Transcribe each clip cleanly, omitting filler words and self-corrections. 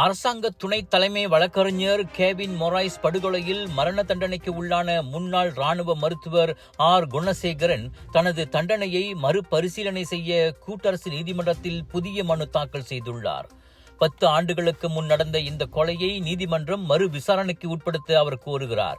அரசாங்க துணை தலைமை வழக்கறிஞர் கேவின் மொராய்ஸ் படுகொலையில் மரண தண்டனைக்கு உள்ளான முன்னாள் ராணுவ மருத்துவர் குணசேகரன் தனது தண்டனையை மறுபரிசீலனை செய்ய கூட்டரசு நீதிமன்றத்தில் புதிய மனு தாக்கல் செய்துள்ளார். 10 ஆண்டுகளுக்கு முன் நடந்த இந்த கொலையை நீதிமன்றம் மறு விசாரணைக்கு உட்படுத்த அவர் கோருகிறார்.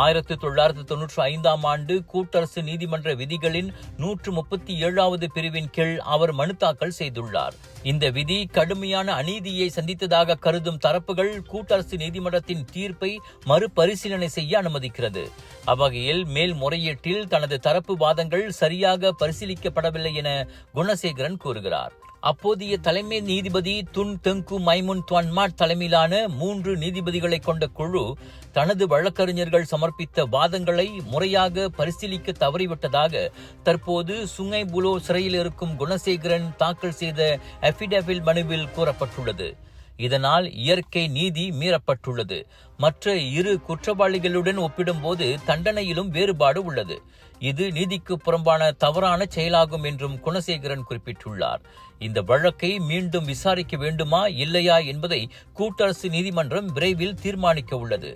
1995ஆம் ஆண்டு கூட்டரசு நீதிமன்ற விதிகளின் 137வது பிரிவின் கீழ் அவர் மனு தாக்கல் செய்துள்ளார். இந்த விதி கடுமையான அநீதியை சந்தித்ததாக கருதும் தரப்புகள் கூட்டரசு நீதிமன்றத்தின் தீர்ப்பை மறுபரிசீலனை செய்ய அனுமதிக்கிறது. அவ்வகையில் மேல்முறையீட்டில் தனது தரப்பு வாதங்கள் சரியாக பரிசீலிக்கப்படவில்லை என குணசேகரன் கூறுகிறார். அப்போதைய தலைமை நீதிபதி துன் தெங்கு மைமுன் துவான்மாட் தலைமையிலான 3 நீதிபதிகளை கொண்ட குழு தனது வழக்கறிஞர்கள் சமர்ப்பித்த வாதங்களை முறையாக பரிசீலிக்க தவறிவிட்டதாக தற்போது சுங்கை புலோ சிறையில் இருக்கும் குணசேகரன் தாக்கல் செய்த அஃபிடவிட் மனுவில் கூறப்பட்டுள்ளது. இதனால் இயற்கை நீதி மீறப்பட்டுள்ளது. மற்ற 2 குற்றவாளிகளுடன் ஒப்பிடும்போது தண்டனையிலும் வேறுபாடு உள்ளது. இது நீதிக்கு புறம்பான தவறான செயலாகும் என்றும் குணசேகரன் குறிப்பிட்டுள்ளார். இந்த வழக்கை மீண்டும் விசாரிக்க வேண்டுமா இல்லையா என்பதை கூட்டரசு நீதிமன்றம் விரைவில் தீர்மானிக்க உள்ளது.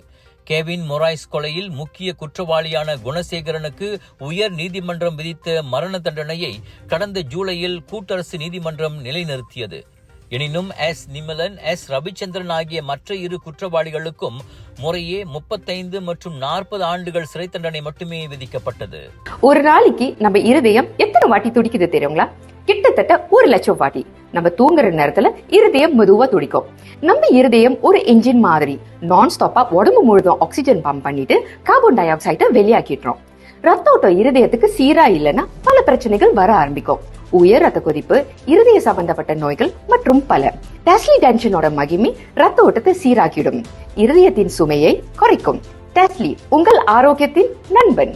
கேவின் மொராய்ஸ் கொலையில் முக்கிய குற்றவாளியான குணசேகரனுக்கு உயர் நீதிமன்றம் விதித்த மரண தண்டனையை கடந்த ஜூலையில் கூட்டரசு நீதிமன்றம் நிலைநிறுத்தியது. எனினும் நிமலன், ரவிச்சந்திரன் ஆகிய மற்ற 2 குற்றவாளிகளுக்கும் முறையே 35 மற்றும் 40 ஆண்டுகள் சிறை தண்டனை மட்டுமே விதிக்கப்பட்டது. ஒரு நாளைக்கு நம்ம இருதயம் எத்தனை வாட்டி துடிக்குது தெரியுங்களா? கிட்டத்தட்ட 1 லட்சம் வாட்டி. நம்ம தூங்குற நேரத்துல இருதயம் மெதுவா துடிக்கும். நம்ம இருதயம் ஒரு என்ஜின் மாதிரி நான் ஸ்டாப்பா உடம்பு முழுதும் ஆக்சிஜன் பம்ப் பண்ணிட்டு கார்பன் டை ஆக்சைடை வெளியாக்கிடுறோம். ரத்த ஓட்டம் இருதயத்துக்கு சீரா இல்லைன்னா பல பிரச்சனைகள் வர ஆரம்பிக்கும். உயர் ரத்த கொதிப்பு, இருதய சம்பந்தப்பட்ட நோய்கள் மற்றும் பல. டெஸ்லி டென்ஷனோட மகிமை ரத்த ஓட்டத்தை சீராக்கிடும், இருதயத்தின் சுமையை குறைக்கும். டெஸ்லி உங்கள் ஆரோக்கியத்தின் நண்பன்.